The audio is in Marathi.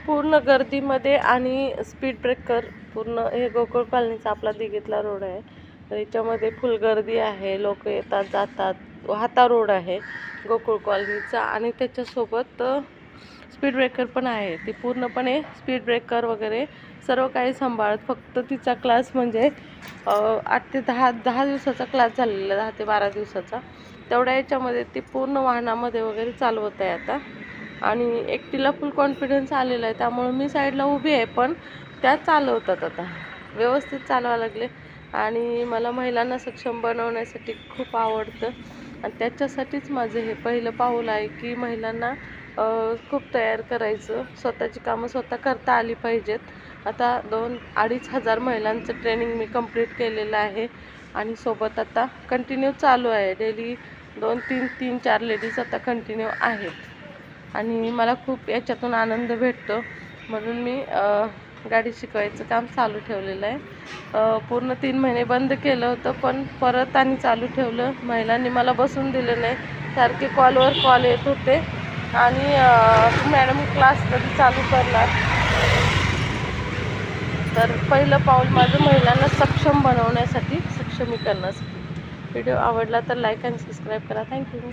पूर्ण गर्दीमध्ये आणि स्पीड ब्रेकर पूर्ण हे गोकुळ कॉलनीचा आपला दिघीतला रोड आहे. तर याच्यामध्ये फुल गर्दी आहे, लोक येतात जातात. वाहता रोड आहे गोकुळ कॉलनीचा आणि त्याच्यासोबत स्पीड ब्रेकर पण आहे. ती पूर्णपणे स्पीड ब्रेकर वगैरे सर्व काही सांभाळत. फक्त तिचा क्लास म्हणजे 8 ते 10 दिवसाचा क्लास झालेला, 10 ते 12 दिवसाचा. तेवढ्या याच्यामध्ये ती पूर्ण वाहनामध्ये वगैरे चालवत आहे आता. आणि एकटीला फुल कॉन्फिडन्स आलेला आहे, त्यामुळे मी साईडला उभी आहे, पण त्या चालवतात आता व्यवस्थित चालवायला लागले. आणि मला महिलांना सक्षम बनवण्यासाठी खूप आवडतं आणि त्याच्यासाठीच माझं हे पहिलं पाऊल आहे की महिलांना खूप तयार करायचं, स्वतःची कामं स्वतः करता आली पाहिजेत. आता 2-2.5 हजार महिलांचं ट्रेनिंग मी कंप्लीट केलेलं आहे आणि सोबत आता कंटिन्यू चालू आहे. डेली 2-3-4 लेडीज आता कंटिन्यू आहेत आणि मला खूप याच्यातून आनंद भेटतो. म्हणून मी गाडी शिकवायचं काम चालू ठेवलेलं आहे. पूर्ण 3 महिने बंद केलं होतं, पण परत आणि चालू ठेवलं. महिलांनी मला बसून दिलं नाही, सारखे कॉलवर कॉल येत होते आणि मॅडम क्लास कधी चालू करणार. तर पहिलं पाऊल माझं महिलांना सक्षम बनवण्यासाठी, सक्षमीकरणासाठी. व्हिडिओ आवडला तर लाईक आणि सबस्क्राईब करा. थँक्यू.